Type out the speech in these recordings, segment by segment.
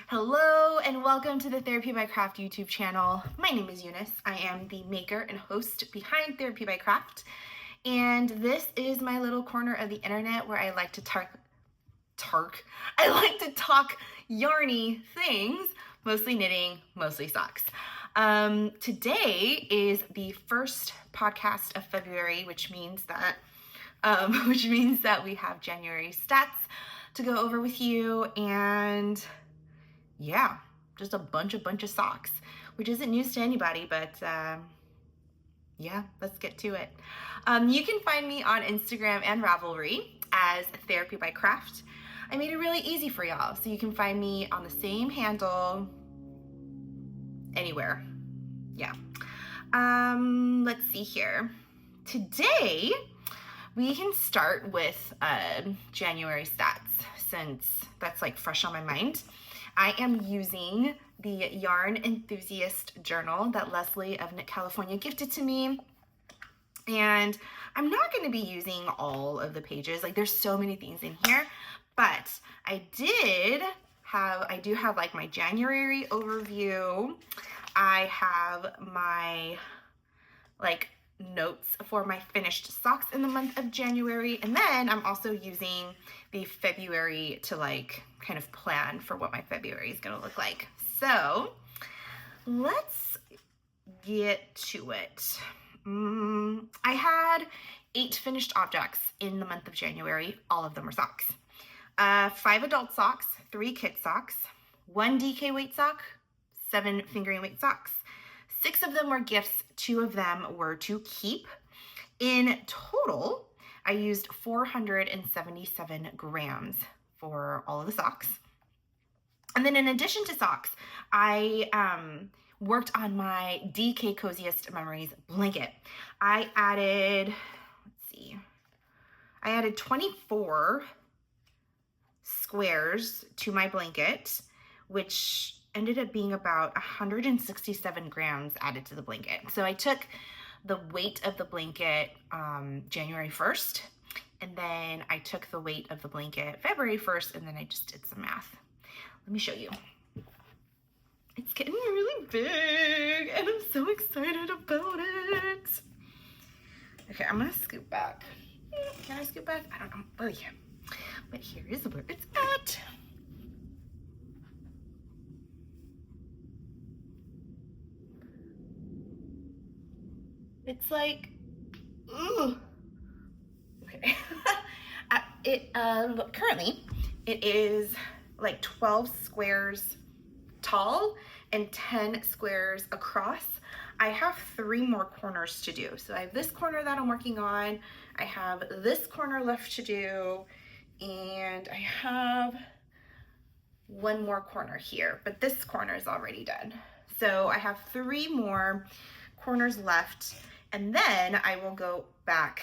Hello and welcome to the Therapy by Craft YouTube channel. My name is Eunice. I am the maker and host behind Therapy by Craft. And this is my little corner of the internet where I like to talk yarny things, mostly knitting, mostly socks. Today is the first podcast of February, which means that we have January stats to go over with you, and yeah, just a bunch of socks, which isn't news to anybody, but yeah, let's get to it. You can find me on Instagram and Ravelry as Therapy by Craft. I made it really easy for y'all, so you can find me on the same handle anywhere. Yeah. Let's see here. Today, we can start with January stats, since that's like fresh on my mind. I am using the Yarn Enthusiast journal that Leslie of Knit California gifted to me. And I'm not going to be using all of the pages. Like, there's so many things in here, but I do have like my January overview. I have my like notes for my finished socks in the month of January, and then I'm also using the February to like kind of plan for what my February is gonna look like. So let's get to it. I had 8 finished objects in the month of January. All of them were socks. 5 adult socks, 3 kid socks, 1 DK weight sock, 7 fingering weight socks. 6 of them were gifts, 2 of them were to keep. In total, I used 477 grams for all of the socks. And then in addition to socks, I worked on my DK Coziest Memories blanket. I added 24 squares to my blanket, which ended up being about 167 grams added to the blanket. So I took the weight of the blanket January 1st, and then I took the weight of the blanket February 1st, and then I just did some math. Let me show you. It's getting really big, and I'm so excited about it. Okay, I'm gonna scoot back. Can I scoot back? I don't know. Oh yeah. But here is where it's at. It's like, ooh. Okay. Currently, it is like 12 squares tall and 10 squares across. I have 3 more corners to do. So I have this corner that I'm working on. I have this corner left to do, and I have 1 more corner here, but this corner is already done. So I have 3 more corners left, and then I will go back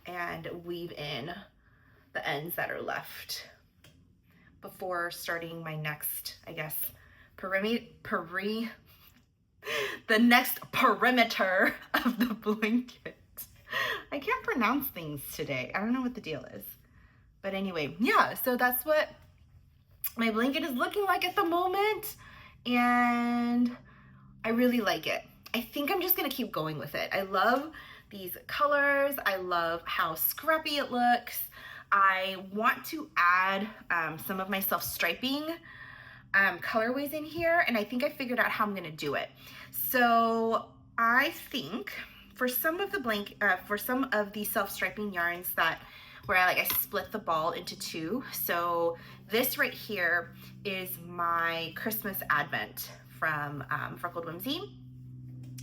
and weave in the ends that are left before starting my next, I guess, the next perimeter of the blanket. I can't pronounce things today. I don't know what the deal is. But anyway, yeah, so that's what my blanket is looking like at the moment, and I really like it. I think I'm just gonna keep going with it. I love these colors. I love how scrappy it looks. I want to add some of my self-striping colorways in here, and I think I figured out how I'm gonna do it. So I think for some of the self-striping yarns where I split the ball into 2. So this right here is my Christmas Advent from Freckled Whimsy.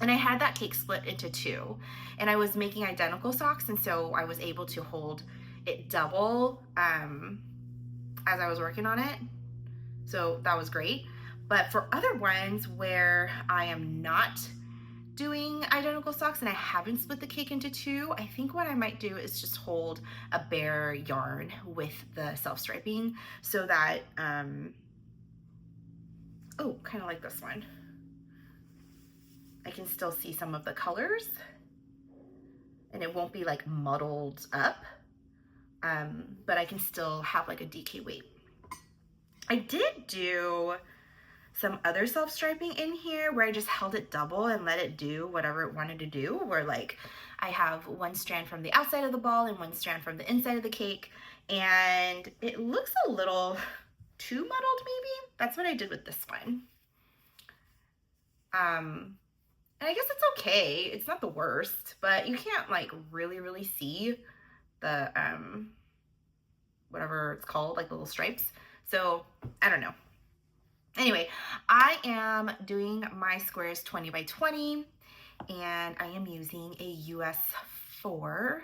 And I had that cake split into 2, and I was making identical socks, and so I was able to hold it double as I was working on it. So that was great. But for other ones where I am not doing identical socks and I haven't split the cake into 2, I think what I might do is just hold a bare yarn with the self-striping, so that, oh, kind of like this one. I can still see some of the colors, and it won't be like muddled up, but I can still have like a DK weight. I did do some other self-striping in here where I just held it double and let it do whatever it wanted to do, where like I have one strand from the outside of the ball and one strand from the inside of the cake, and it looks a little too muddled maybe. That's what I did with this one. And I guess it's okay. It's not the worst, but you can't like really see the, whatever it's called, like the little stripes. So I don't know. Anyway, I am doing my squares 20 by 20, and I am using a US 4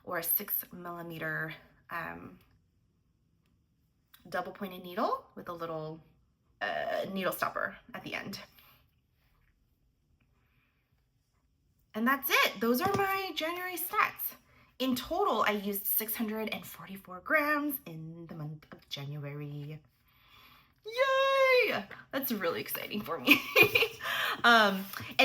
or a 6mm double pointed needle with a little needle stopper at the end. And that's it. Those are my January stats. In total, I used 644 grams in the month of January. Yay! That's really exciting for me. And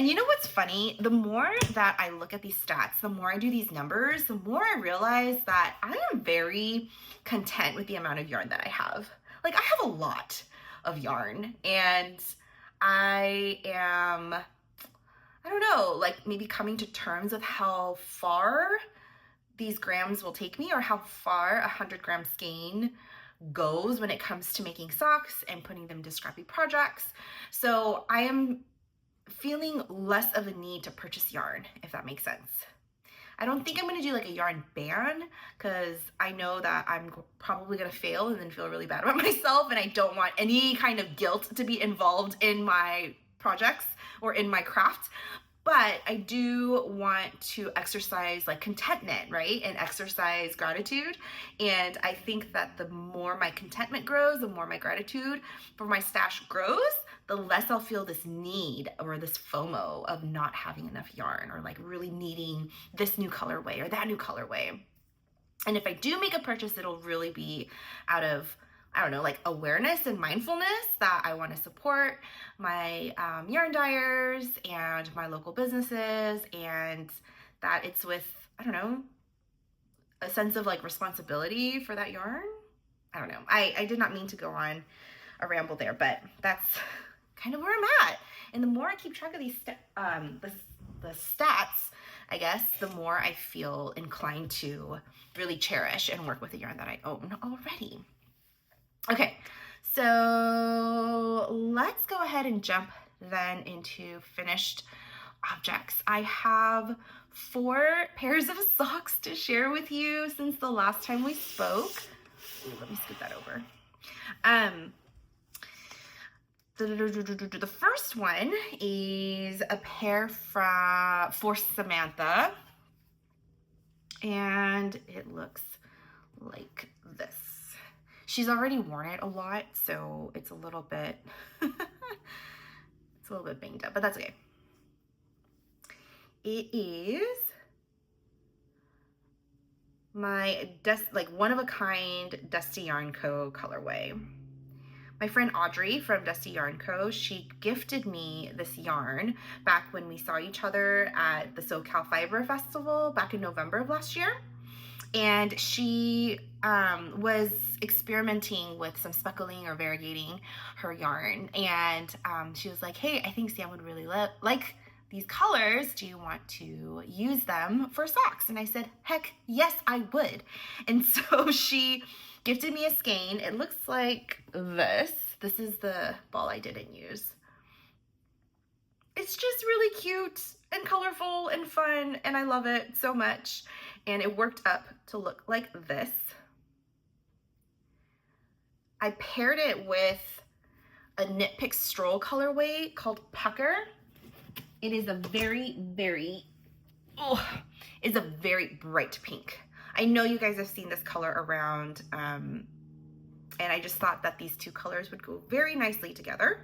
you know what's funny? The more that I look at these stats, the more I do these numbers, the more I realize that I am very content with the amount of yarn that I have. Like, I have a lot of yarn, and I am, I don't know, like maybe coming to terms with how far these grams will take me, or how far a 100-gram skein goes when it comes to making socks and putting them to scrappy projects. So I am feeling less of a need to purchase yarn, if that makes sense. I don't think I'm gonna do like a yarn ban, because I know that I'm probably gonna fail and then feel really bad about myself, and I don't want any kind of guilt to be involved in my projects or in my craft. But I do want to exercise like contentment, right? And exercise gratitude. And I think that the more my contentment grows, the more my gratitude for my stash grows, the less I'll feel this need or this FOMO of not having enough yarn, or like really needing this new colorway or that new colorway. And if I do make a purchase, it'll really be out of, I don't know, like awareness and mindfulness that I want to support my yarn dyers and my local businesses, and that it's with, I don't know, a sense of like responsibility for that yarn. I don't know. I did not mean to go on a ramble there, but that's kind of where I'm at. And the more I keep track of these the stats, I guess, the more I feel inclined to really cherish and work with the yarn that I own already. Okay, so let's go ahead and jump then into finished objects. I have 4 pairs of socks to share with you since the last time we spoke. Ooh, let me scoot that over. The first one is a pair for Samantha, and it looks like this. She's already worn it a lot, so it's a little bit, it's a little bit banged up, but that's okay. It is my one of a kind Dusty Yarn Co. colorway. My friend Audrey from Dusty Yarn Co., she gifted me this yarn back when we saw each other at the SoCal Fiber Festival back in November of last year. And she was experimenting with some speckling or variegating her yarn. And she was like, hey, I think Sam would really like these colors. Do you want to use them for socks? And I said, heck yes, I would. And so she gifted me a skein. It looks like this. This is the ball I didn't use. It's just really cute and colorful and fun, and I love it so much. And it worked up to look like this. I paired it with a Knit Pick Stroll colorway called Pucker. It is a very bright pink. I know you guys have seen this color around, and I just thought that these two colors would go very nicely together.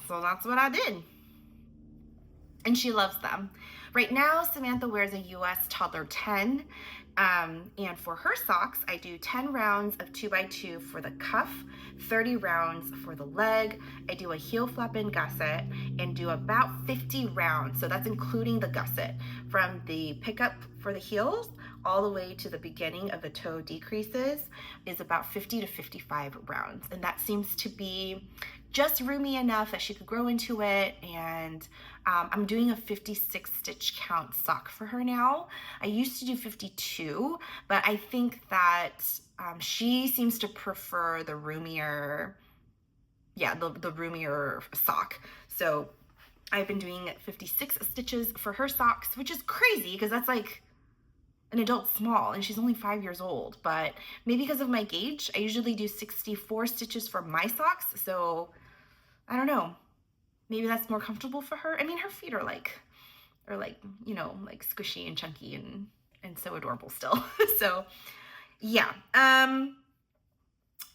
So that's what I did. And she loves them. Right now, Samantha wears a US Toddler 10, and for her socks, I do 10 rounds of 2x2 for the cuff, 30 rounds for the leg. I do a heel flap in gusset and do about 50 rounds. So that's including the gusset from the pickup for the heels all the way to the beginning of the toe decreases is about 50 to 55 rounds. And that seems to be just roomy enough that she could grow into it. And I'm doing a 56 stitch count sock for her now. I used to do 52, but I think that she seems to prefer the roomier, the roomier sock. So I've been doing 56 stitches for her socks, which is crazy because that's like an adult small and she's only 5 years old. But maybe because of my gauge, I usually do 64 stitches for my socks. So I don't know, maybe that's more comfortable for her. I mean, her feet are like, you know, like squishy and chunky and so adorable still. So yeah.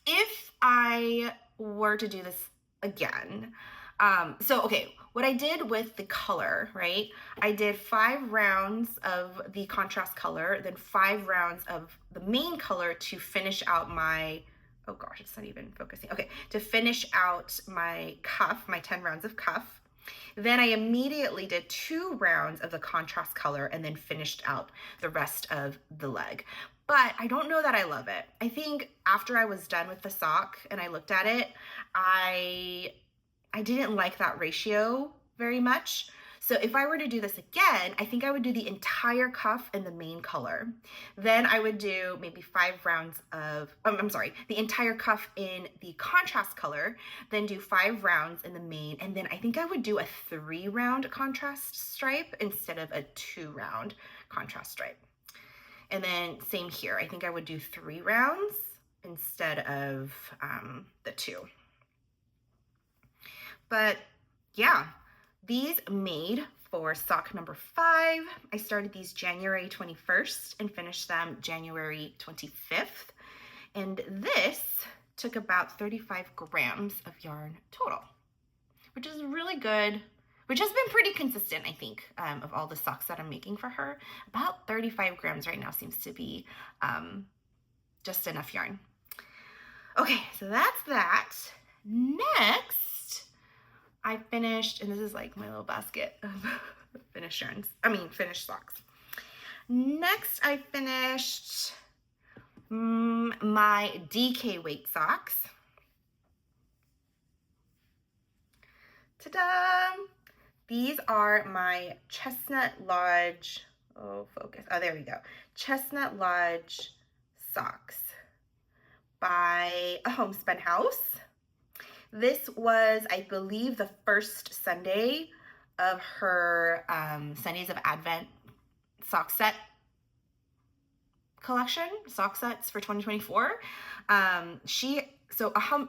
If I were to do this again, okay, what I did with the color, right? I did 5 rounds of the contrast color, then 5 rounds of the main color to finish out my, oh gosh, it's not even focusing. Okay, to finish out my cuff, my 10 rounds of cuff. Then I immediately did 2 rounds of the contrast color and then finished out the rest of the leg. But I don't know that I love it. I think after I was done with the sock and I looked at it, I didn't like that ratio very much. So if I were to do this again, I think I would do the entire cuff in the main color. Then I would do maybe 5 rounds of, the entire cuff in the contrast color, then do 5 rounds in the main, and then I think I would do a 3-round contrast stripe instead of a 2-round contrast stripe. And then same here, I think I would do 3 rounds instead of the 2. But yeah, these made for sock number 5. I started these January 21st and finished them January 25th. And this took about 35 grams of yarn total, which is really good, which has been pretty consistent, I think, of all the socks that I'm making for her. About 35 grams right now seems to be just enough yarn. Okay, so that's that. Next, I finished, and this is like my little basket of finished socks. Next, I finished my DK weight socks. Ta-da! These are my Chestnut Lodge, there we go. Chestnut Lodge socks by A Homespun House. This was, I believe, the first Sunday of her Sundays of Advent sock set collection, sock sets for 2024.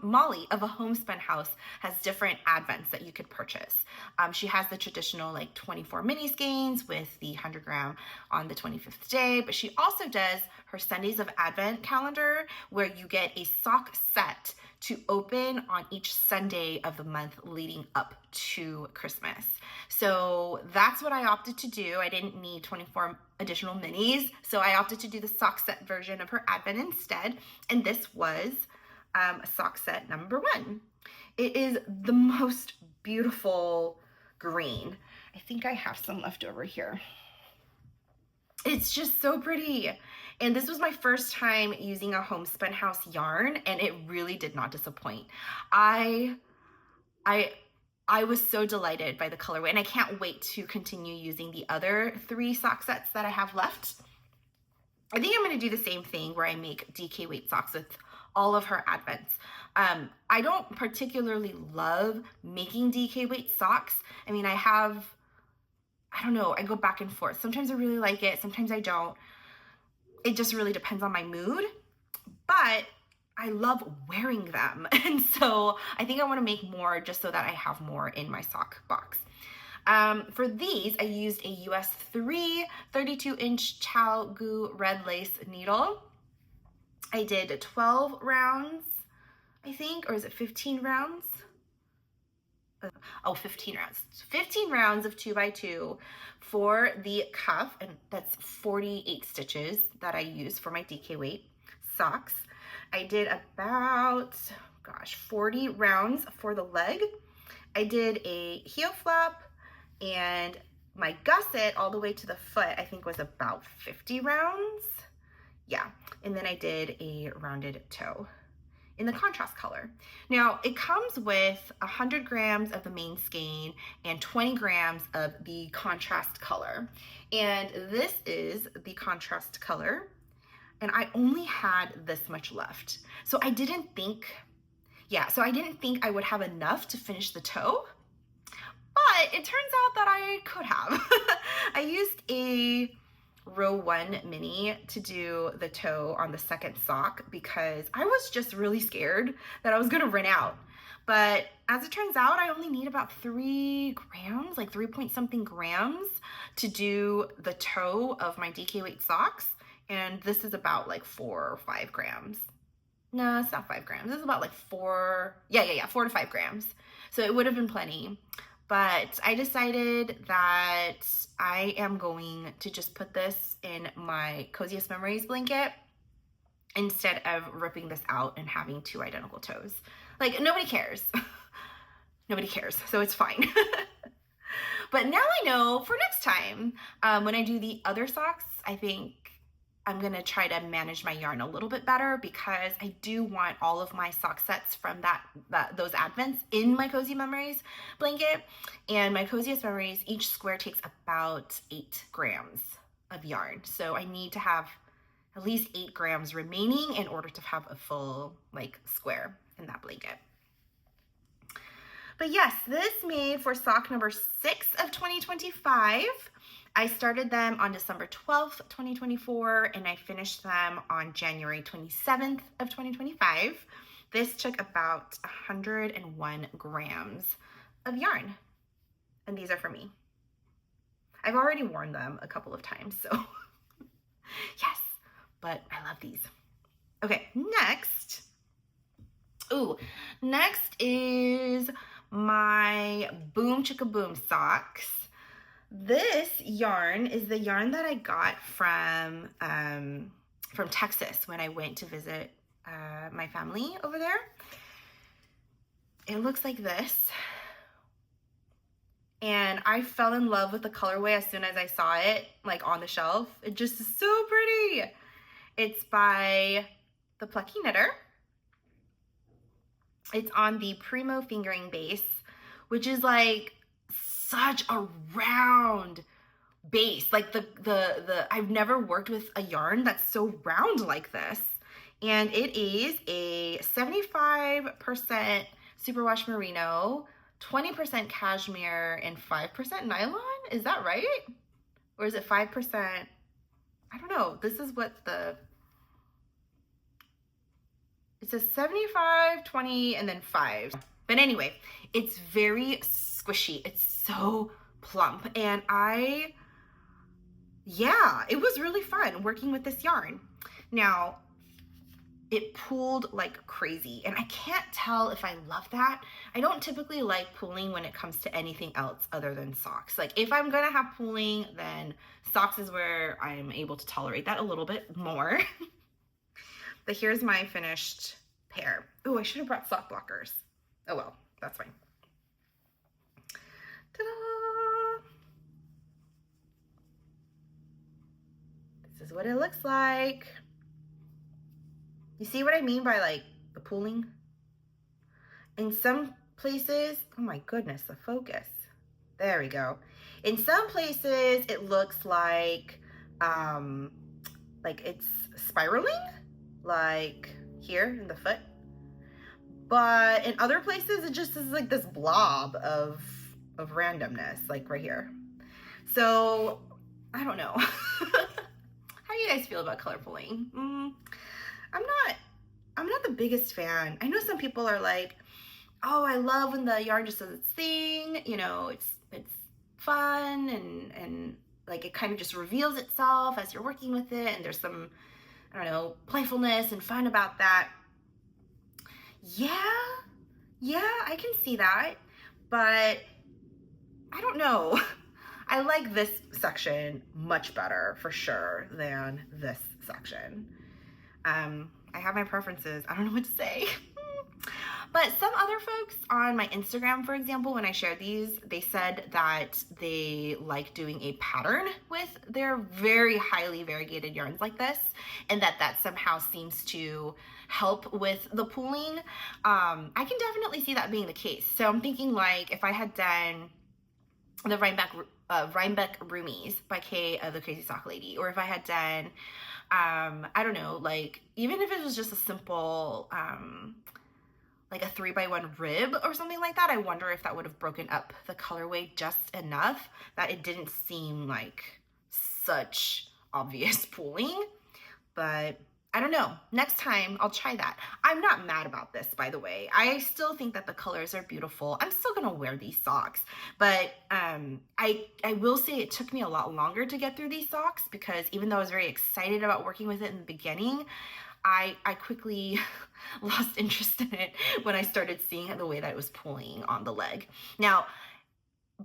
Molly of A Homespun House has different Advents that you could purchase. She has the traditional like 24 mini skeins with the 100 gram on the 25th day, but she also does her Sundays of Advent calendar where you get a sock set to open on each Sunday of the month leading up to Christmas. So that's what I opted to do. I didn't need 24 additional minis, so I opted to do the sock set version of her Advent instead, and this was sock set number 1. It is the most beautiful green. I think I have some left over here. It's just so pretty. And this was my first time using a Homespun House yarn, and it really did not disappoint. I was so delighted by the colorway, and I can't wait to continue using the other 3 sock sets that I have left. I think I'm going to do the same thing where I make DK weight socks with all of her Advents. I don't particularly love making DK weight socks. I mean, I don't know, I go back and forth. Sometimes I really like it, sometimes I don't. It just really depends on my mood, but I love wearing them. And so I think I want to make more just so that I have more in my sock box. For these, I used a US 3 32-inch ChiaoGoo red lace needle. I did 12 rounds, I think, or is it 15 rounds? 15 rounds. 15 rounds of 2x2 for the cuff, and that's 48 stitches that I use for my DK weight socks. I did about, 40 rounds for the leg. I did a heel flap and my gusset all the way to the foot, I think was about 50 rounds. Yeah, and then I did a rounded toe in the contrast color. Now, it comes with 100 grams of the main skein and 20 grams of the contrast color. And this is the contrast color, and I only had this much left. So I didn't think I would have enough to finish the toe, but it turns out that I could have. I used a row 1 mini to do the toe on the second sock because I was just really scared that I was gonna run out. But as it turns out, I only need about 3 grams, like 3 point something grams to do the toe of my DK weight socks. And this is about like 4 or 5 grams. No, it's not 5 grams. It's about like 4 to 5 grams. So it would have been plenty. But I decided that I am going to just put this in my Coziest Memories blanket instead of ripping this out and having 2 identical toes. Like, nobody cares. Nobody cares, so it's fine. But now I know for next time, when I do the other socks, I think I'm gonna try to manage my yarn a little bit better because I do want all of my sock sets from those advents in my Cozy Memories blanket. And my Coziest Memories, each square takes about 8 grams of yarn. So I need to have at least 8 grams remaining in order to have a full like square in that blanket. But yes, this made for sock number 6 of 2025. I started them on December 12th, 2024, and I finished them on January 27th of 2025. This took about 101 grams of yarn, and these are for me. I've already worn them a couple of times, so yes, but I love these. Okay, next is my Boom Chicka Boom socks. This yarn is the yarn that I got from Texas when I went to visit my family over there. It looks like this. And I fell in love with the colorway as soon as I saw it, like on the shelf. It just is so pretty. It's by The Plucky Knitter. It's on the Primo fingering base, which is like such a round base. Like I've never worked with a yarn that's so round like this. And it is a 75% superwash merino, 20% cashmere, and 5% nylon. Is that right? Or is it 5%? I don't know. This is what it says 75, 20, and then 5. But anyway, it's very squishy. It's so plump. And it was really fun working with this yarn. Now, it pulled like crazy, and I can't tell if I love that. I don't typically like pulling when it comes to anything else other than socks. Like if I'm gonna have pulling, then socks is where I'm able to tolerate that a little bit more. But here's my finished pair. Oh, I should have brought sock blockers. Oh well, that's fine. Ta-da! This is what it looks like. You see what I mean by like the pooling? In some places, oh my goodness, the focus. There we go. In some places, it looks like it's spiraling, like here in the foot. But in other places, it just is like this blob of randomness, like right here. So I don't know. How do you guys feel about color pulling? I'm not the biggest fan. I know some people are like, oh, I love when the yarn just does its thing. You know, it's fun and like it kind of just reveals itself as you're working with it. And there's some, I don't know, playfulness and fun about that. Yeah, I can see that, but I don't know. I like this section much better for sure than this section. I have my preferences. I don't know what to say. But some other folks on my Instagram, for example, when I shared these, they said that they like doing a pattern with their very highly variegated yarns like this, and that somehow seems to help with the pooling. I can definitely see that being the case. So I'm thinking, like, if I had done the Rhinebeck Roomies by Kay of the Crazy Sock Lady, or if I had done, I don't know, like, even if it was just a simple, like a 3x1 rib or something like that, I wonder if that would have broken up the colorway just enough that it didn't seem like such obvious pooling. But I don't know. Next time I'll try that. I'm not mad about this, by the way. I still think that the colors are beautiful. I'm still gonna wear these socks, but I will say it took me a lot longer to get through these socks, because even though I was very excited about working with it in the beginning, I quickly lost interest in it when I started seeing the way that it was pulling on the leg. Now,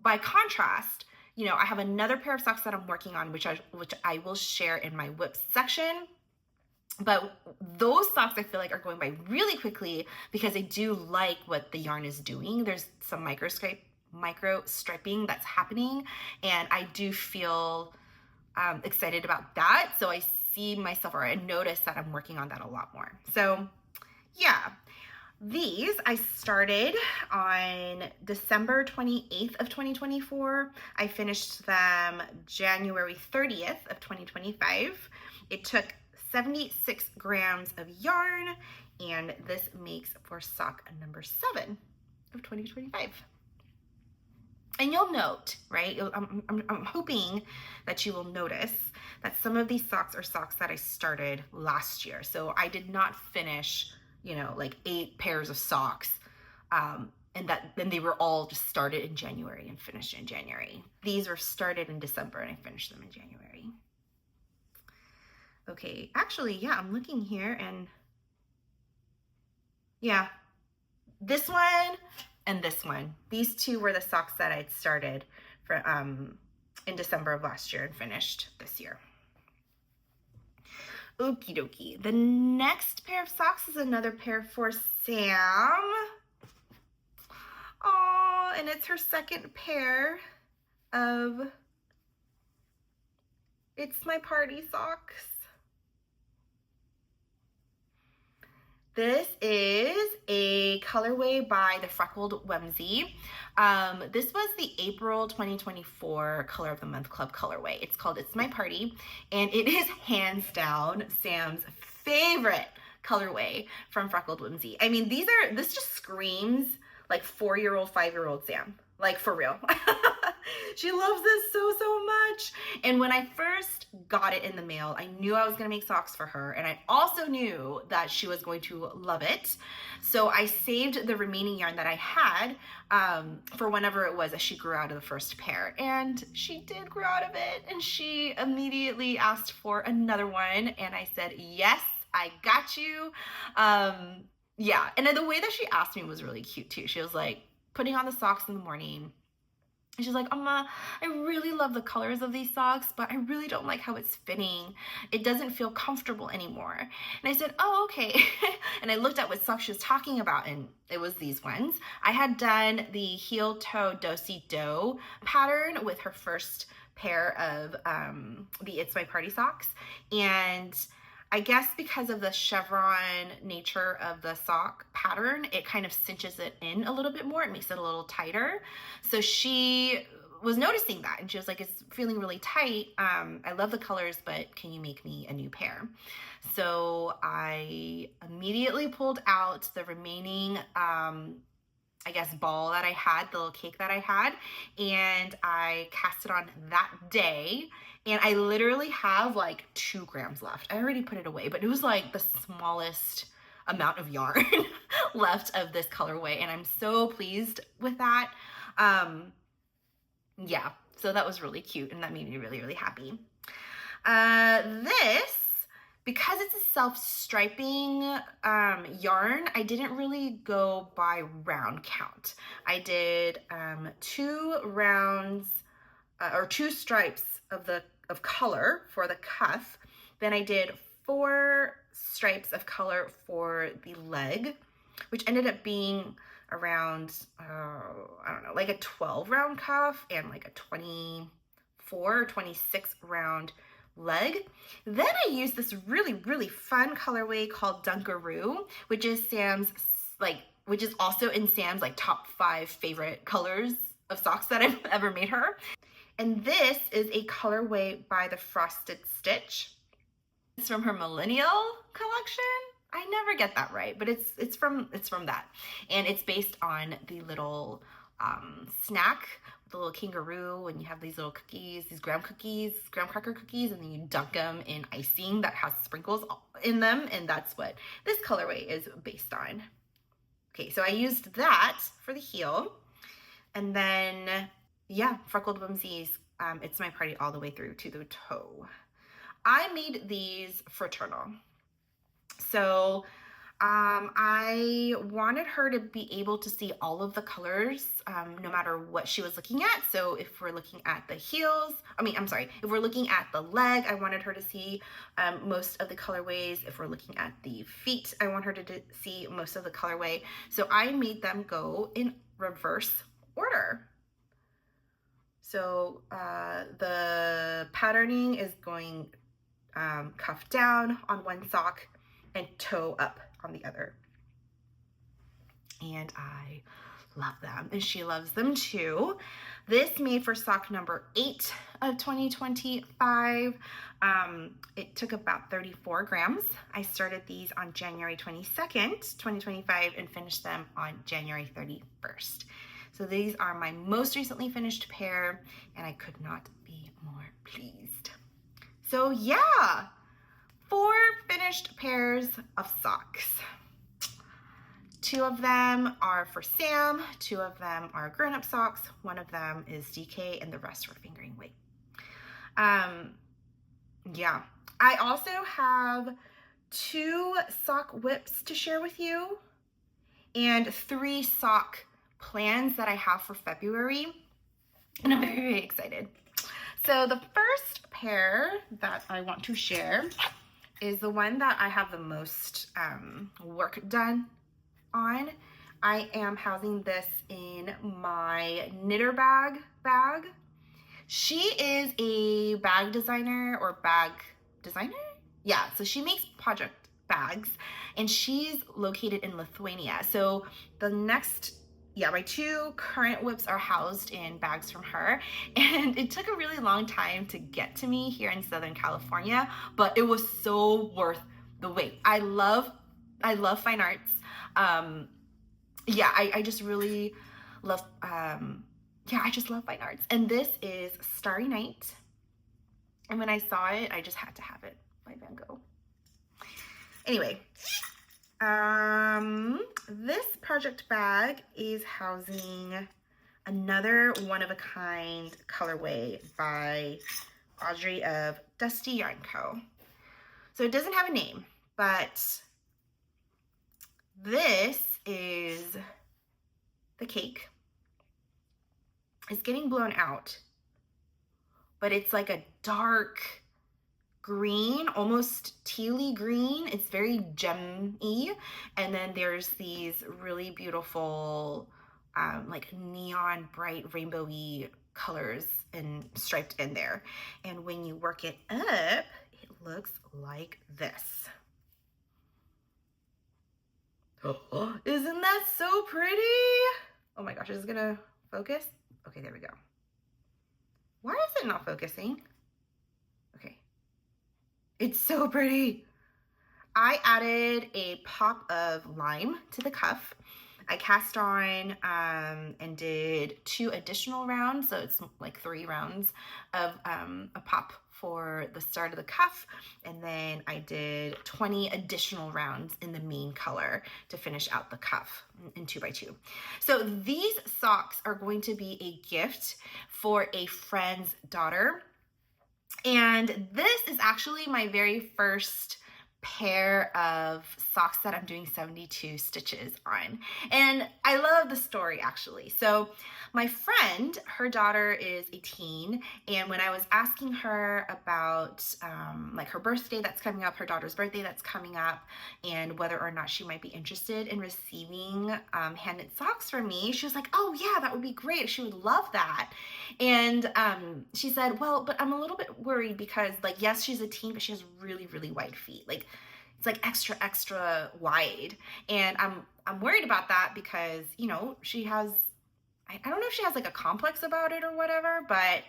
by contrast, you know, I have another pair of socks that I'm working on, which I will share in my whips section. But those socks I feel like are going by really quickly because I do like what the yarn is doing. There's some micro striping that's happening, and I do feel excited about that. So I see myself, or I notice that I'm working on that a lot more. So yeah, these I started on December 28th of 2024. I finished them January 30th of 2025. It took 76 grams of yarn, and this makes for sock number 7 of 2025. And you'll note, right? I'm hoping that you will notice that some of these socks are socks that I started last year. So I did not finish, you know, like 8 pairs of socks, and then they were all just started in January and finished in January. These were started in December and I finished them in January. Okay, actually, yeah, I'm looking here, and yeah, this one and this one, these two were the socks that I'd started for in December of last year and finished this year. Okie dokie. The next pair of socks is another pair for Sam. Oh, and it's her second pair of It's My Party socks. This is a colorway by the Freckled Whimsy. This was the April 2024 Color of the Month Club colorway. It's called It's My Party, and it is hands down Sam's favorite colorway from Freckled Whimsy. I mean, this just screams like 4-year-old, 5-year-old Sam, like for real. She loves this so much. And when I first got it in the mail, I knew I was gonna make socks for her, and I also knew that she was going to love it. So I saved the remaining yarn that I had for whenever it was that she grew out of the first pair. And she did grow out of it, and she immediately asked for another one, and I said, yes, I got you. Yeah, and then the way that she asked me was really cute too. She was like putting on the socks in the morning, and she's like, I really love the colors of these socks, but I really don't like how it's fitting. It doesn't feel comfortable anymore. And I said, oh, okay. And I looked at what socks she was talking about, and it was these ones. I had done the heel toe do-si-do pattern with her first pair of the It's My Party socks. And I guess because of the chevron nature of the sock pattern, it kind of cinches it in a little bit more. It makes it a little tighter. So she was noticing that, and she was like, it's feeling really tight. I love the colors, but can you make me a new pair? So I immediately pulled out the remaining, I guess, ball that I had, the little cake that I had, and I cast it on that day. And I literally have like 2 grams left. I already put it away, but it was like the smallest amount of yarn left of this colorway, and I'm so pleased with that. Yeah, so that was really cute, and that made me really happy. This, because it's a self-striping yarn, I didn't really go by round count. I did 2 rounds or 2 stripes of color for the cuff. Then I did 4 stripes of color for the leg, which ended up being around, I don't know, like a 12 round cuff and like a 24 or 26 round leg. Then I used this really, really fun colorway called Dunkaroo, which is which is also in Sam's like top 5 favorite colors of socks that I've ever made her. And this is a colorway by the Frosted Stitch. It's from her Millennial collection. I never get that right, but it's from that. And it's based on the little snack, the little kangaroo, and you have these little cookies, these graham cracker cookies, and then you dunk them in icing that has sprinkles in them, and that's what this colorway is based on. Okay, so I used that for the heel, and then, yeah, Freckled Whimsies, It's My Party all the way through to the toe. I made these fraternal. So I wanted her to be able to see all of the colors, no matter what she was looking at. So if we're looking at the heels, if we're looking at the leg, I wanted her to see most of the colorways. If we're looking at the feet, I want her to see most of the colorway. So I made them go in reverse order. So the patterning is going cuff down on one sock and toe up on the other. And I love them, and she loves them too. This made for sock number 8 of 2025. It took about 34 grams. I started these on January 22nd, 2025, and finished them on January 31st. So these are my most recently finished pair, and I could not be more pleased. So yeah, 4 finished pairs of socks. 2 of them are for Sam, 2 of them are grown-up socks, 1 of them is DK, and the rest were fingering weight. Yeah, I also have 2 sock whips to share with you and 3 sock plans that I have for February, and I'm very, very excited. So the first pair that I want to share is the one that I have the most work done on. I am housing this in my knitter bag. She is a bag designer. Yeah, so she makes project bags, and she's located in Lithuania. So my 2 current whips are housed in bags from her, and it took a really long time to get to me here in Southern California, but it was so worth the wait. I love fine arts. I just really love, I just love fine arts. And this is Starry Night. And when I saw it, I just had to have it by Van Gogh. Anyway, this project bag is housing another one-of-a-kind colorway by Audrey of Dusty Yarn Co. So it doesn't have a name, but this is the cake. It's getting blown out, but it's like a dark green, almost tealy green. It's very gem-y. And then there's these really beautiful, like neon bright rainbowy colors and striped in there. And when you work it up, it looks like this. Oh, isn't that so pretty? Oh my gosh, is it gonna focus? Okay, there we go. Why is it not focusing? Okay. It's so pretty. I added a pop of lime to the cuff. I cast on and did 2 additional rounds, so it's like 3 rounds of a pop for the start of the cuff, and then I did 20 additional rounds in the main color to finish out the cuff in 2x2. So these socks are going to be a gift for a friend's daughter, and this is actually my very first pair of socks that I'm doing 72 stitches on. And I love the story actually. So my friend, her daughter is a teen, and when I was asking her about like her birthday that's coming up, her daughter's birthday that's coming up, and whether or not she might be interested in receiving hand-knit socks from me, she was like, oh yeah, that would be great. She would love that. And she said, well, but I'm a little bit worried because, like, yes, she's a teen, but she has really, really wide feet. Like, it's like extra wide. And I'm worried about that because, you know, she has, I don't know if she has like a complex about it or whatever, but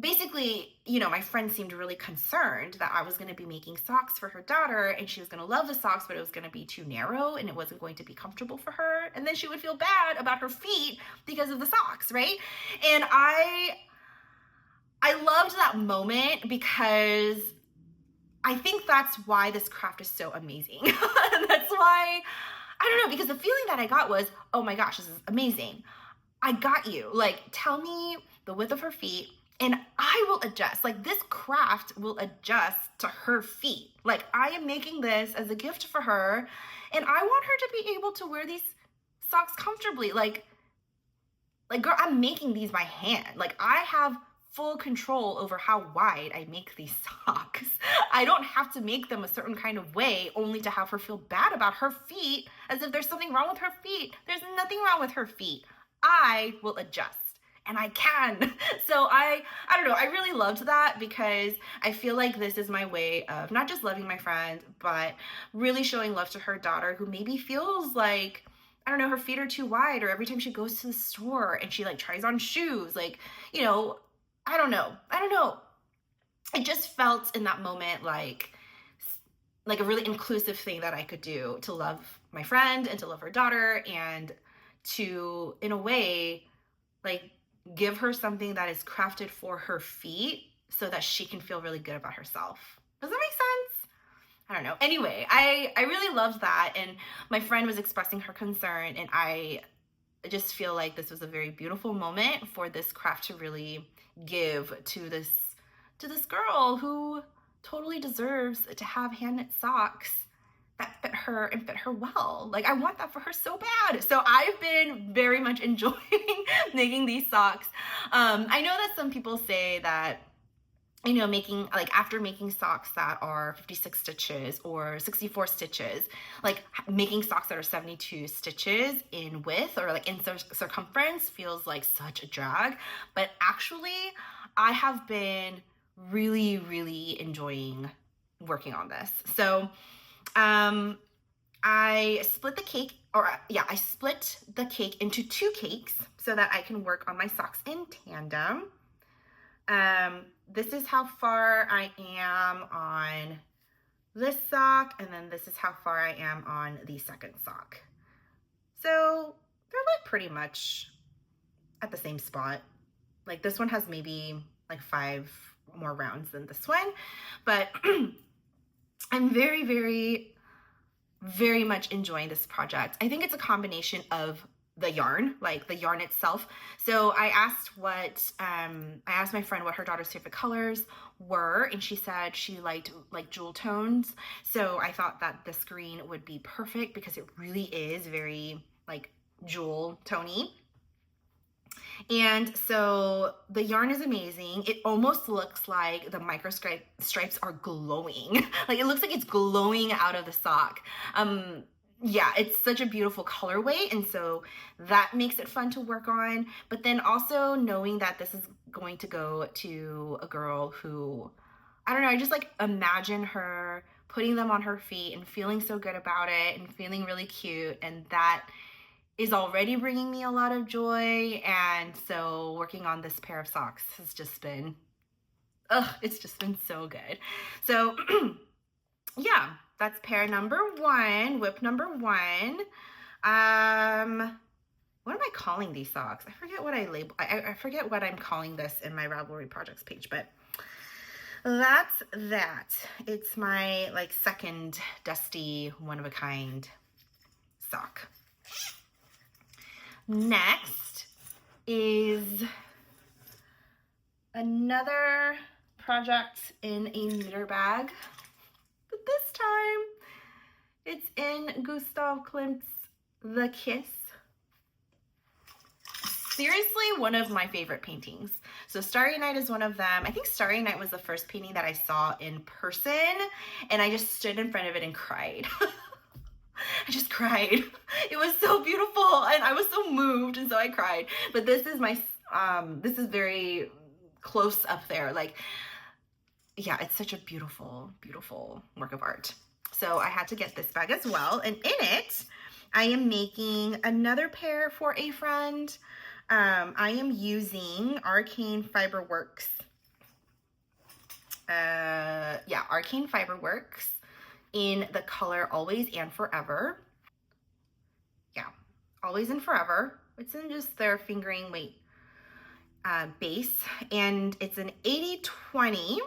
basically, you know, my friend seemed really concerned that I was going to be making socks for her daughter and she was going to love the socks, but it was going to be too narrow and it wasn't going to be comfortable for her. And then she would feel bad about her feet because of the socks, right? And I loved that moment because I think that's why this craft is so amazing. That's why, I don't know, because the feeling that I got was, oh my gosh, this is amazing. I got you. Like, tell me the width of her feet and I will adjust. Like, this craft will adjust to her feet. Like, I am making this as a gift for her and I want her to be able to wear these socks comfortably. Like girl, I'm making these by hand. Like, I have full control over how wide I make these socks. I don't have to make them a certain kind of way only to have her feel bad about her feet as if there's something wrong with her feet. There's nothing wrong with her feet. I will adjust and I can. So I don't know, I really loved that because I feel like this is my way of not just loving my friend, but really showing love to her daughter who maybe feels like, I don't know, her feet are too wide, or every time she goes to the store and she like tries on shoes, like, you know, I don't know. It just felt in that moment like a really inclusive thing that I could do to love my friend and to love her daughter and to, in a way, like give her something that is crafted for her feet so that she can feel really good about herself. Does that make sense? I don't know. Anyway, I really loved that, and my friend was expressing her concern, and I just feel like this was a very beautiful moment for this craft to really give to this girl who totally deserves to have hand-knit socks that fit her and fit her well. Like, I want that for her so bad. So I've been very much enjoying making these socks. I know that some people say that, you know, making, like, after making socks that are 56 stitches or 64 stitches, like making socks that are 72 stitches in width or like in circumference feels like such a drag. But actually, I have been really, really enjoying working on this. So I split the cake, I split the cake into 2 cakes so that I can work on my socks in tandem. This is how far I am on this sock, and then this is how far I am on the second sock. So they're like pretty much at the same spot. Like, this one has maybe like 5 more rounds than this one, but I'm very, very, very much enjoying this project. I think it's a combination of the yarn, like the yarn itself. So I asked my friend what her daughter's favorite colors were, and she said she liked like jewel tones. So I thought that this green would be perfect because it really is very like jewel tony. And so the yarn is amazing. It almost looks like the micro stripes are glowing. Like, it looks like it's glowing out of the sock. Yeah, it's such a beautiful colorway, and so that makes it fun to work on. But then also knowing that this is going to go to a girl who, I don't know, I just like imagine her putting them on her feet and feeling so good about it and feeling really cute, and that is already bringing me a lot of joy. And so working on this pair of socks has just been, it's just been so good. So yeah, that's pair number 1, whip number 1. What am I calling these socks? I forget what I forget what I'm calling this in my Ravelry projects page, but that's that. It's my like second dusty, one-of-a-kind sock. Next is another project in a knitter bag, but this time It's in Gustav Klimt's The Kiss. Seriously, one of my favorite paintings. So Starry Night is one of them. I think Starry Night was the first painting that I saw in person, and I just stood in front of it and cried. I just cried. It was so beautiful, and I was so moved, and so I cried. But this is my, this is very close up there. Like, yeah, it's such a beautiful, beautiful work of art. So I had to get this bag as well, and in it, I am making another pair for a friend. I am using Arcane Fiberworks. Yeah, Arcane Fiberworks in the color Always and Forever. Yeah, Always and Forever. It's in just their fingering weight base, and it's an 80/20.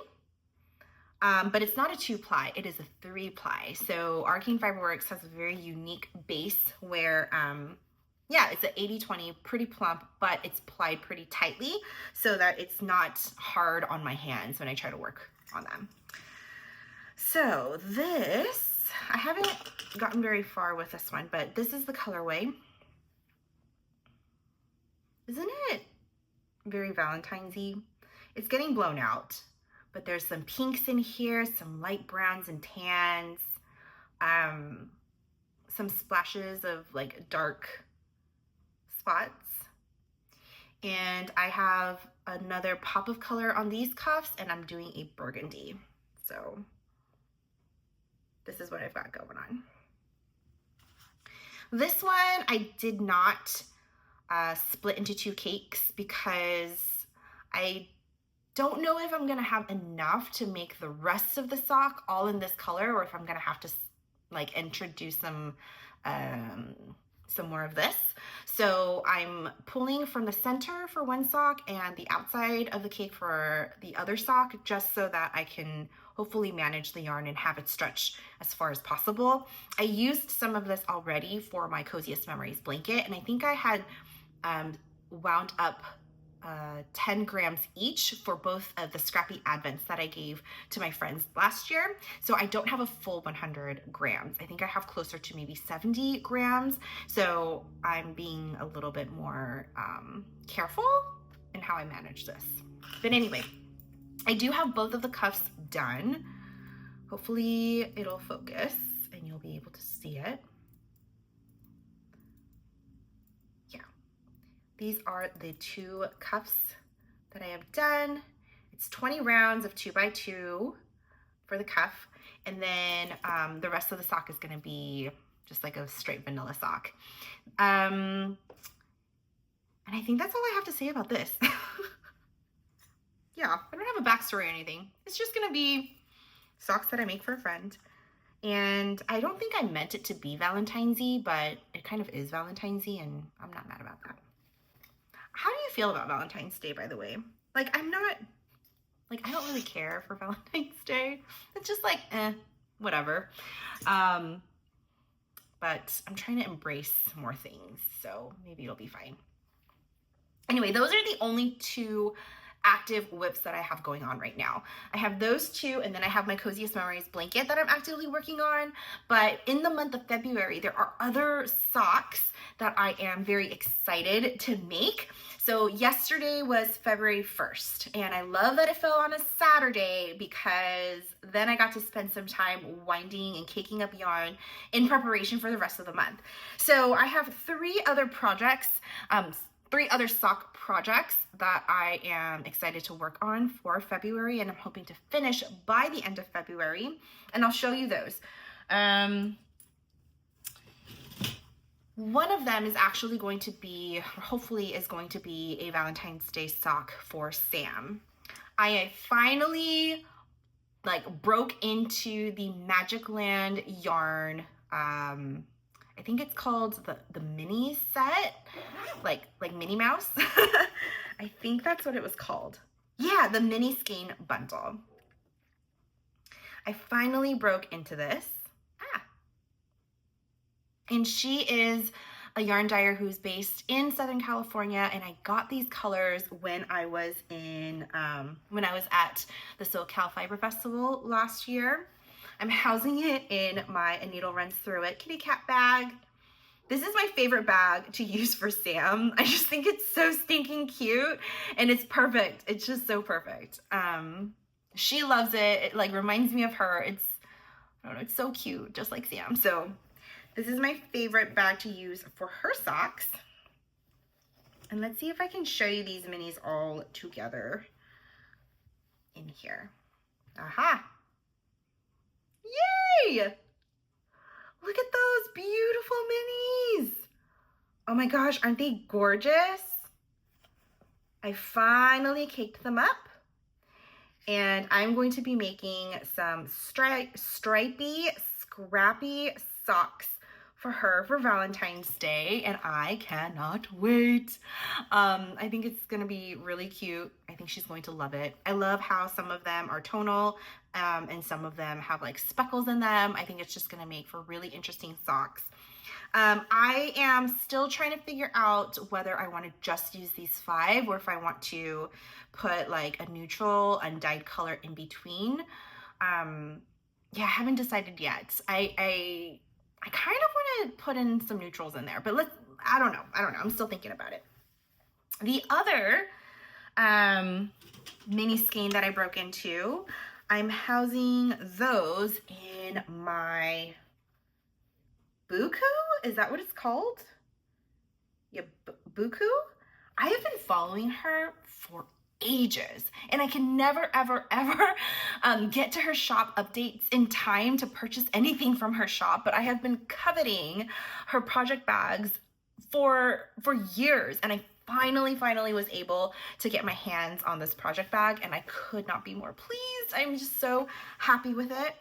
But it's not a 2-ply, it is a 3-ply. So Arcane Fiberworks has a very unique base where, yeah, it's an 80/20, pretty plump, but it's plied pretty tightly so that it's not hard on my hands when I try to work on them. So this, I haven't gotten very far with this one, but this is the colorway. Isn't it very Valentine's-y? It's getting blown out, but there's some pinks in here, some light browns and tans, some splashes of like dark spots. And I have another pop of color on these cuffs, and I'm doing a burgundy. So this is what I've got going on. This one I did not split into 2 cakes because I don't know if I'm gonna have enough to make the rest of the sock all in this color, or if I'm gonna have to like introduce some more of this. So I'm pulling from the center for one sock and the outside of the cake for the other sock, just so that I can hopefully manage the yarn and have it stretch as far as possible. I used some of this already for my Coziest Memories blanket, and I think I had wound up 10 grams each for both of the Scrappy Advents that I gave to my friends last year. So I don't have a full 100 grams. I think I have closer to maybe 70 grams. So I'm being a little bit more careful in how I manage this. But anyway, I do have both of the cuffs done. Hopefully it'll focus and you'll be able to see it. These are the 2 cuffs that I have done. It's 20 rounds of 2x2 for the cuff. And then the rest of the sock is gonna be just like a straight vanilla sock. And I think that's all I have to say about this. Yeah, I don't have a backstory or anything. It's just gonna be socks that I make for a friend. And I don't think I meant it to be Valentine's-y, but it kind of is Valentine's-y, and I'm not mad about that. How do you feel about Valentine's Day, by the way? Like, I'm not, like, I don't really care for Valentine's Day. It's just like, whatever. But I'm trying to embrace more things, so maybe it'll be fine. Anyway, those are the only 2 active whips that I have going on right now. I have those 2, and then I have my Coziest Memories blanket that I'm actively working on. But in the month of February, there are other socks that I am very excited to make. So yesterday was February 1st, and I love that it fell on a Saturday because then I got to spend some time winding and caking up yarn in preparation for the rest of the month. So I have 3 other projects, 3 other sock projects that I am excited to work on for February, and I'm hoping to finish by the end of February, and I'll show you those. One of them is actually going to be, hopefully is going to be a Valentine's Day sock for Sam. I finally broke into the Magic Land yarn, I think it's called the mini set, like Minnie Mouse. I think that's what it was called. Yeah, the mini skein bundle. I finally broke into this. And she is a yarn dyer who's based in Southern California, and I got these colors when I was at the SoCal Fiber Festival last year. I'm housing it in my A Needle Runs Through It kitty cat bag. This is my favorite bag to use for Sam. I just think it's so stinking cute and it's perfect. It's just so perfect. She loves it. It like reminds me of her. I don't know, it's so cute, just like Sam. So this is my favorite bag to use for her socks. And let's see if I can show you these minis all together in here. Aha! Yay! Look at those beautiful minis. Oh my gosh, aren't they gorgeous? I finally caked them up. And I'm going to be making some stripy, scrappy socks for her for Valentine's Day, and I cannot wait. I think it's gonna be really cute. I think she's going to love it. I love how some of them are tonal and some of them have like speckles in them. I think it's just gonna make for really interesting socks. I am still trying to figure out whether I want to just use these 5 or if I want to put like a neutral undyed color in between. Yeah, I haven't decided yet. I kind of want to put in some neutrals in there, but I don't know. I'm still thinking about it. The other mini skein that I broke into, I'm housing those in my Buku? Is that what it's called? Yeah, Buku? I have been following her for ages and I can never, ever, ever get to her shop updates in time to purchase anything from her shop, but I have been coveting her project bags for years, and I finally was able to get my hands on this project bag, and I could not be more pleased. I'm just so happy with it.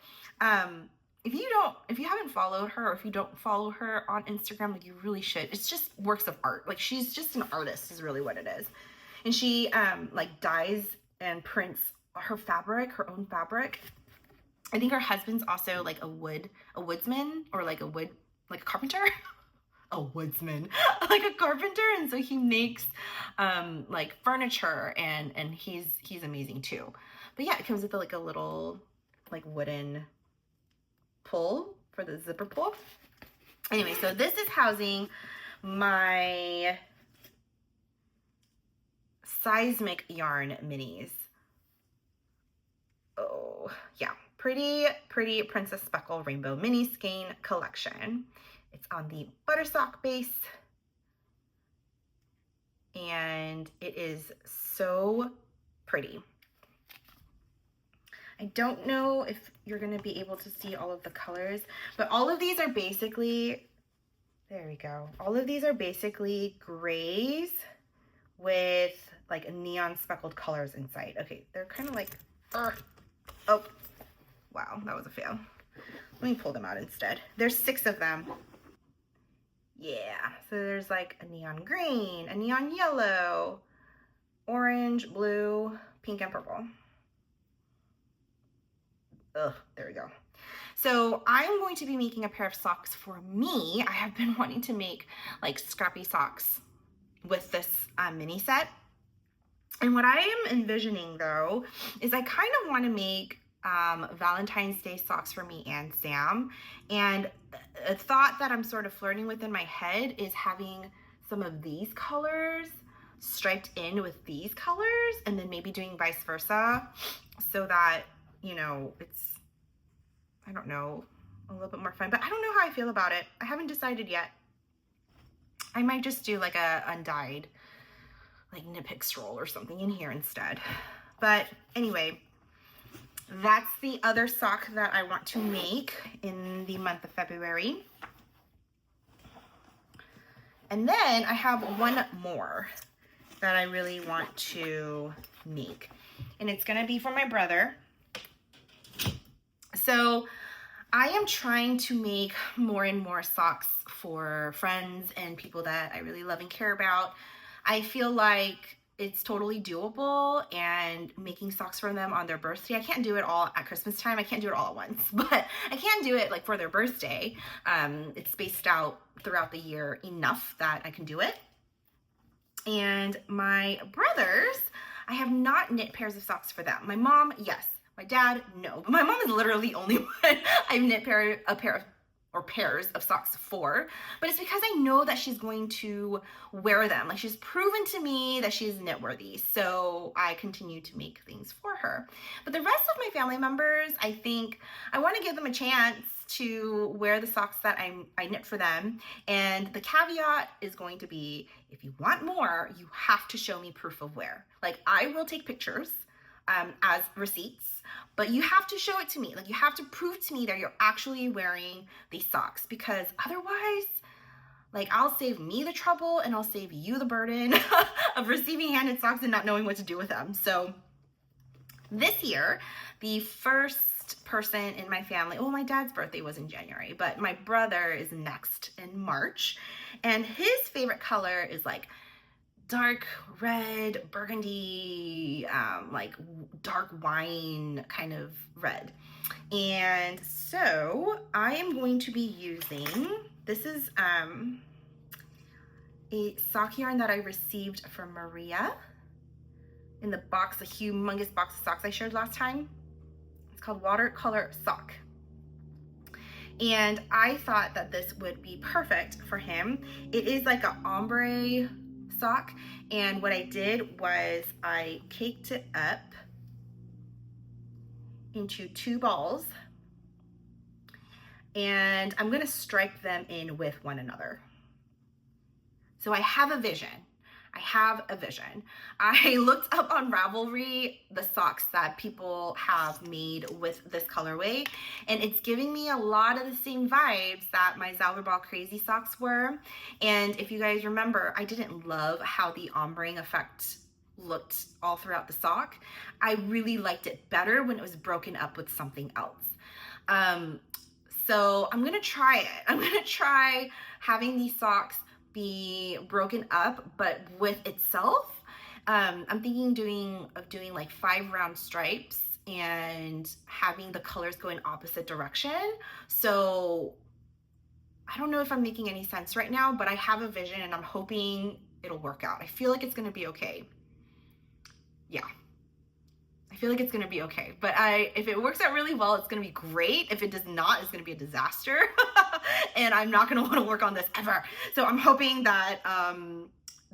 If you haven't followed her, or if you don't follow her on Instagram, like you really should. It's just works of art. Like she's just an artist is really what it is. And she like dyes and prints her fabric, her own fabric. I think her husband's also like a woodsman, or like a carpenter. A woodsman, like a carpenter, and so he makes like furniture, and he's amazing too. But yeah, it comes with like a little like wooden pull for the zipper pull. Anyway, so this is housing my Seismic yarn minis. Oh yeah, pretty Princess Speckle Rainbow Mini Skein collection. It's on the Buttersock base, and it is so pretty. I don't know if you're going to be able to see all of the colors, but all of these are basically, there we go. All of these are basically grays with like neon speckled colors inside. Okay, they're kind of like, oh, wow, that was a fail. Let me pull them out instead. There's 6 of them. Yeah, so there's like a neon green, a neon yellow, orange, blue, pink, and purple. There we go. So I'm going to be making a pair of socks for me. I have been wanting to make like scrappy socks with this mini set. And what I am envisioning though, is I kind of want to make Valentine's Day socks for me and Sam. And a thought that I'm sort of flirting with in my head is having some of these colors striped in with these colors, and then maybe doing vice versa, so that, you know, it's, I don't know, a little bit more fun. But I don't know how I feel about it. I haven't decided yet. I might just do like a undyed, like Knit Picks roll or something in here instead. But anyway, that's the other sock that I want to make in the month of February. And then I have one more that I really want to make, and it's gonna be for my brother. So I am trying to make more and more socks for friends and people that I really love and care about. I feel like it's totally doable, and making socks for them on their birthday. I can't do it all at Christmas time. I can't do it all at once, but I can do it like for their birthday. It's spaced out throughout the year enough that I can do it. And my brothers, I have not knit pairs of socks for them. My mom, yes, My dad, no. But my mom is literally the only one I've knit pairs of socks for. But it's because I know that she's going to wear them. Like, she's proven to me that she's knit worthy. So I continue to make things for her. But the rest of my family members, I think I want to give them a chance to wear the socks that I knit for them. And the caveat is going to be, if you want more, you have to show me proof of wear. Like, I will take pictures as receipts, but you have to show it to me. Like, you have to prove to me that you're actually wearing these socks, because otherwise, like, I'll save me the trouble and I'll save you the burden of receiving hand-knit socks and not knowing what to do with them. So this year, the first person in my family, well, my dad's birthday was in January, but my brother is next in March, and his favorite color is like dark red, burgundy, like dark wine kind of red. And so I am going to be using, this is a sock yarn that I received from Maria in the box, a humongous box of socks I shared last time. It's called Watercolor Sock. And I thought that this would be perfect for him. It is like an ombre sock, and what I did was I caked it up into 2 balls, and I'm gonna stripe them in with one another. So I have a vision. I looked up on Ravelry the socks that people have made with this colorway, and it's giving me a lot of the same vibes that my Zalverball Crazy socks were. And if you guys remember, I didn't love how the ombre effect looked all throughout the sock. I really liked it better when it was broken up with something else. So I'm gonna try it. I'm gonna try having these socks be broken up, but with itself. I'm thinking of doing like 5 round stripes and having the colors go in opposite direction. So I don't know if I'm making any sense right now, but I have a vision and I'm hoping it'll work out. I feel like it's gonna be okay. Yeah. I feel like it's gonna be okay, but if it works out really well, it's gonna be great. If it does not, it's gonna be a disaster, and I'm not gonna want to work on this ever. So I'm hoping that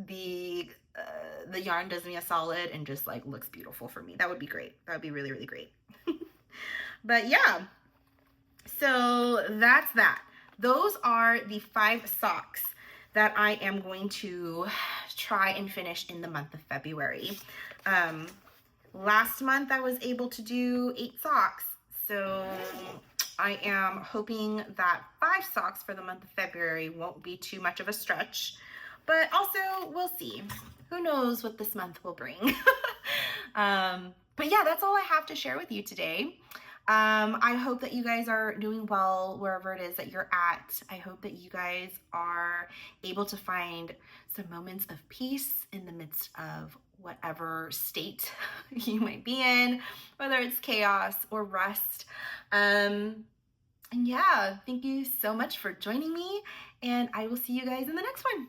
the yarn does me a solid and just like looks beautiful for me. That would be great. That would be really, really great. But yeah, so that's that. Those are the 5 socks that I am going to try and finish in the month of February. Last month I was able to do 8 socks, so I am hoping that 5 socks for the month of February won't be too much of a stretch, but also we'll see. Who knows what this month will bring. But yeah, that's all I have to share with you today. I hope that you guys are doing well wherever it is that you're at. I hope that you guys are able to find some moments of peace in the midst of whatever state you might be in, whether it's chaos or rest. And yeah, thank you so much for joining me, and I will see you guys in the next one.